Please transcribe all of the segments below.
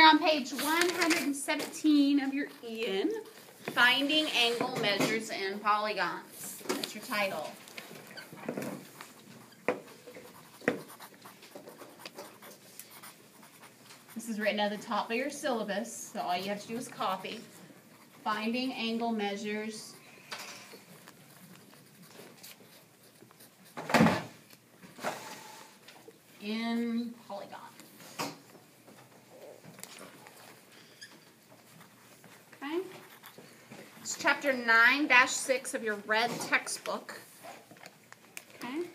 you're on page 117 of your Ian, Finding Angle Measures in Polygons. That's your title. This is written at the top of your syllabus, so all you have to do is copy. Finding angle measures in Polygon. Okay. It's chapter 9-6 of your red textbook. Okay.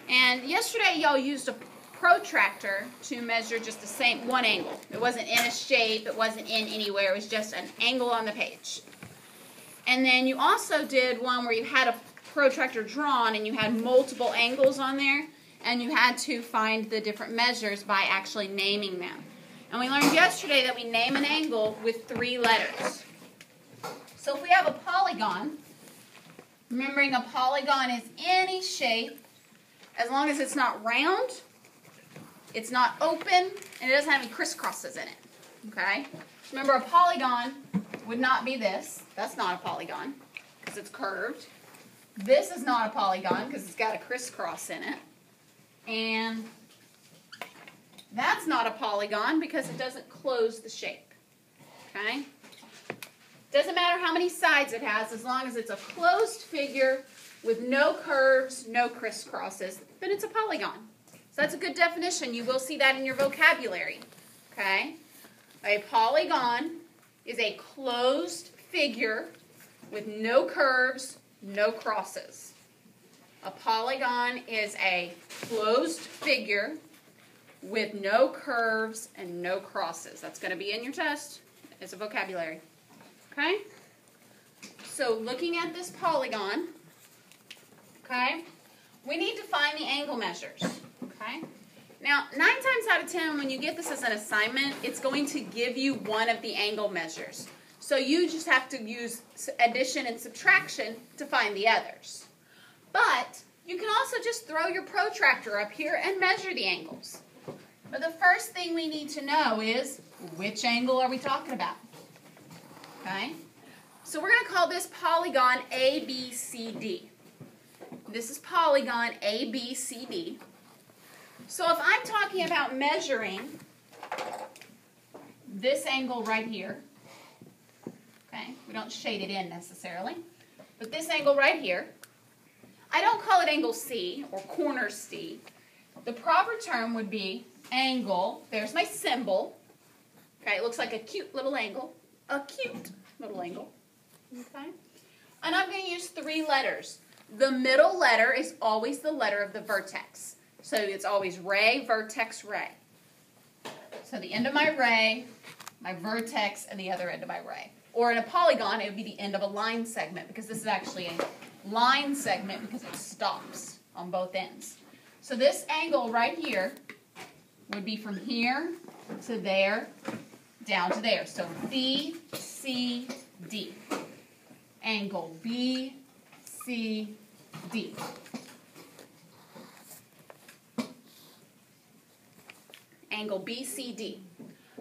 And yesterday y'all used a protractor to measure just the same one angle. It wasn't in a shape, it wasn't in anywhere, it was just an angle on the page. And then you also did one where you had a protractor drawn and you had multiple angles on there, and you had to find the different measures by actually naming them. And we learned yesterday that we name an angle with 3 letters. So if we have a polygon, remembering a polygon is any shape as long as it's not round, it's not open, and it doesn't have any crisscrosses in it. Okay? Remember, a polygon would not be this. That's not a polygon because it's curved. This is not a polygon because it's got a crisscross in it. And that's not a polygon because it doesn't close the shape. Okay? Doesn't matter how many sides it has, as long as it's a closed figure with no curves, no crisscrosses, then it's a polygon. So that's a good definition. You will see that in your vocabulary. Okay? A polygon is a closed figure with no curves, no crosses. A polygon is a closed figure with no curves and no crosses. That's going to be in your test. It's a vocabulary. Okay? So looking at this polygon, okay, we need to find the angle measures. Okay? Now, 9 times out of 10, when you get this as an assignment, it's going to give you one of the angle measures. So you just have to use addition and subtraction to find the others. But you can also just throw your protractor up here and measure the angles. But the first thing we need to know is, which angle are we talking about? Okay? So we're going to call this polygon ABCD. This is polygon ABCD. So if I'm talking about measuring this angle right here, okay, we don't shade it in necessarily, but this angle right here, I don't call it angle C or corner C. The proper term would be angle, there's my symbol, okay, it looks like a cute little angle, okay, and I'm going to use 3 letters. The middle letter is always the letter of the vertex. So it's always ray, vertex, ray. So the end of my ray, my vertex, and the other end of my ray. Or in a polygon, it would be the end of a line segment, because this is actually a line segment because it stops on both ends. So this angle right here would be from here to there, down to there. So BCD. Angle BCD. Angle BCD.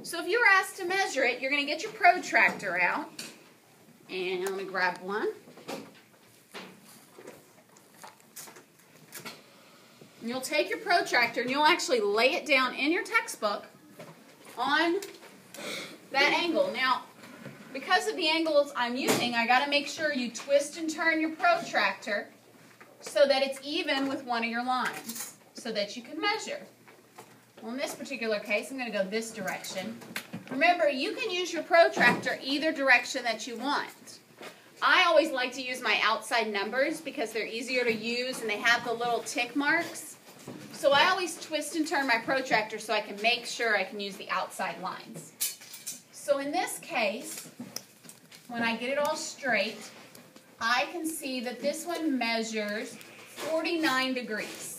So if you were asked to measure it, you're going to get your protractor out. And let me grab one. And you'll take your protractor and you'll actually lay it down in your textbook on that angle. Now, because of the angles I'm using, I got to make sure you twist and turn your protractor so that it's even with one of your lines so that you can measure. Well, in this particular case, I'm going to go this direction. Remember, you can use your protractor either direction that you want. I always like to use my outside numbers because they're easier to use and they have the little tick marks. So I always twist and turn my protractor so I can make sure I can use the outside lines. So in this case, when I get it all straight, I can see that this one measures 49 degrees.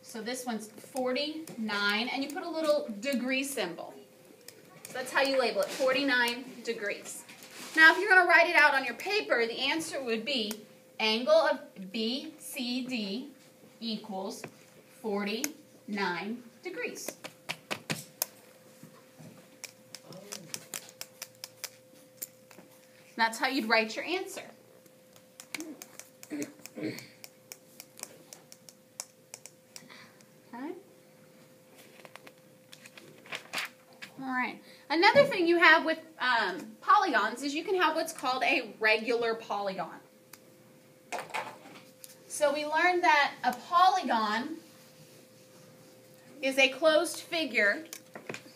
So this one's 49, and you put a little degree symbol. So that's how you label it, 49 degrees. Now, if you're going to write it out on your paper, the answer would be angle of BCD equals 49 degrees. That's how you'd write your answer. Okay. All right. Another thing you have with polygons is you can have what's called a regular polygon. So we learned that a polygon is a closed figure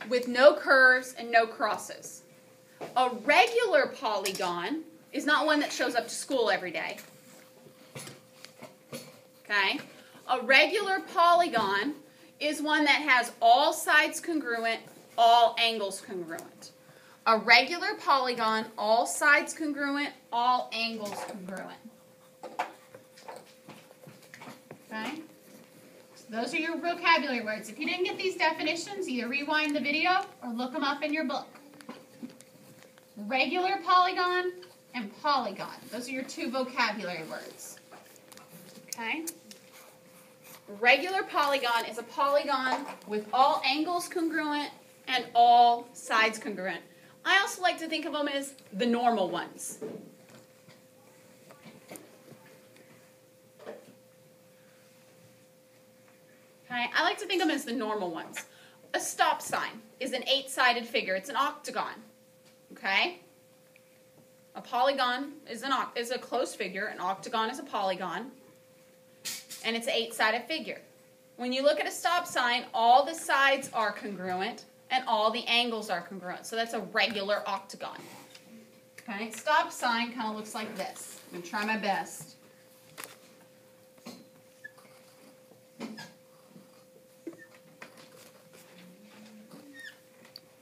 with no curves and no crosses. A regular polygon is not one that shows up to school every day. Okay? A regular polygon is one that has all sides congruent, all angles congruent. A regular polygon, all sides congruent, all angles congruent. Okay? So those are your vocabulary words. If you didn't get these definitions, either rewind the video or look them up in your book. Regular polygon and polygon. Those are your two vocabulary words. Okay? Regular polygon is a polygon with all angles congruent and all sides congruent. I also like to think of them as the normal ones. Okay? I like to think of them as the normal ones. A stop sign is an 8-sided figure. It's an octagon. Okay? A polygon is a closed figure. An octagon is a polygon. And it's an 8-sided figure. When you look at a stop sign, all the sides are congruent and all the angles are congruent. So that's a regular octagon. Okay? Stop sign kind of looks like this. I'm going to try my best.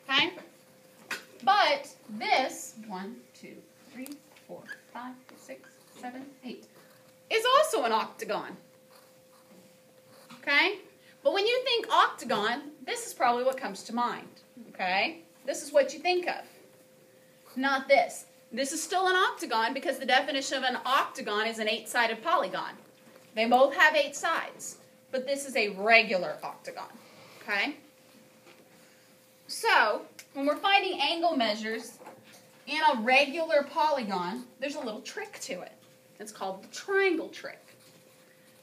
Okay? But this, 1, 2, 3, 4, 5, 6, 7, 8, is also an octagon. Okay? But when you think octagon, this is probably what comes to mind. Okay? This is what you think of. Not this. This is still an octagon because the definition of an octagon is an 8-sided polygon. They both have 8 sides. But this is a regular octagon. Okay? So, when we're finding angle measures in a regular polygon, there's a little trick to it. It's called the triangle trick.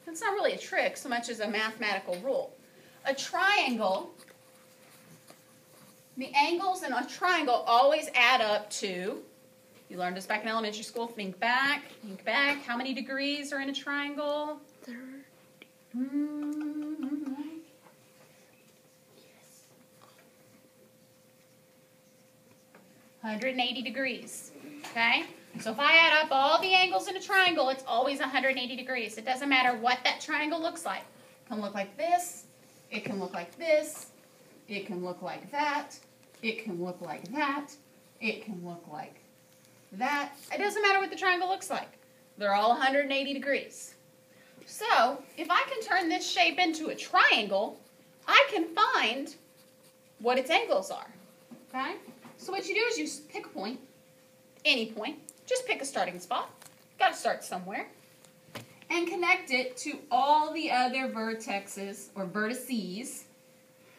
It's not really a trick so much as a mathematical rule. A triangle, the angles in a triangle always add up to, you learned this back in elementary school, think back. How many degrees are in a triangle? 30. 180 degrees. Okay? So if I add up all the angles in a triangle, it's always 180 degrees. It doesn't matter what that triangle looks like. It can look like this. It can look like this. It can look like that. It can look like that. It can look like that. It doesn't matter what the triangle looks like. They're all 180 degrees. So if I can turn this shape into a triangle, I can find what its angles are. Okay? So what you do is you pick a point, any point. Just pick a starting spot. Got to start somewhere. And connect it to all the other vertexes or vertices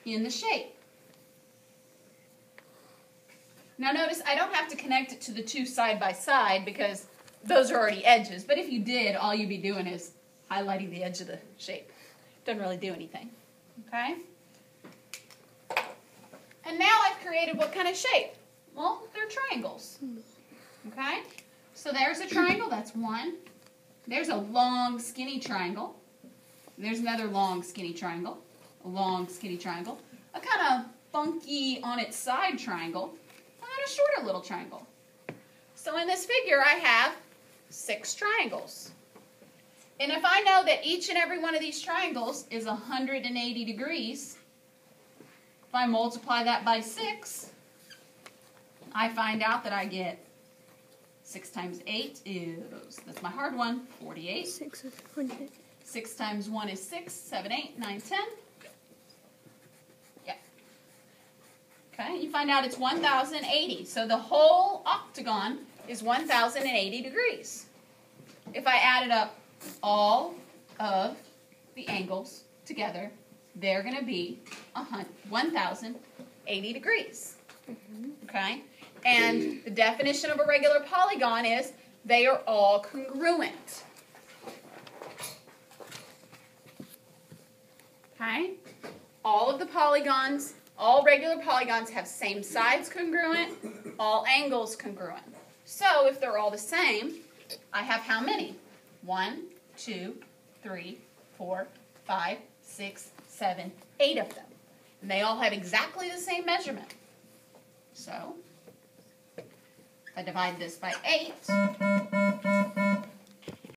in the shape. Now notice I don't have to connect it to the two side by side because those are already edges. But if you did, all you'd be doing is highlighting the edge of the shape. Doesn't really do anything. Okay? And now I've created what kind of shape? Well, they're triangles. Okay? So there's a triangle, that's one. There's a long, skinny triangle. There's another long, skinny triangle. A long, skinny triangle. A kind of funky on its side triangle. And then a shorter little triangle. So in this figure, I have 6 triangles. And if I know that each and every one of these triangles is 180 degrees, if I multiply that by 6, I find out that I get 6 times 8 is, that's my hard one, 48. 6 is 100. 6 times 1 is 6, 7, 8, 9, 10. Yeah. Okay, you find out it's 1,080. So the whole octagon is 1,080 degrees. If I added up all of the angles together, they're going to be 1,080 degrees. Okay? And the definition of a regular polygon is they are all congruent. Okay? All of the polygons, all regular polygons have same sides congruent, all angles congruent. So if they're all the same, I have how many? 1, 2, 3, 4, 5, 6, 7, 8 of them. And they all have exactly the same measurement. So, if I divide this by 8,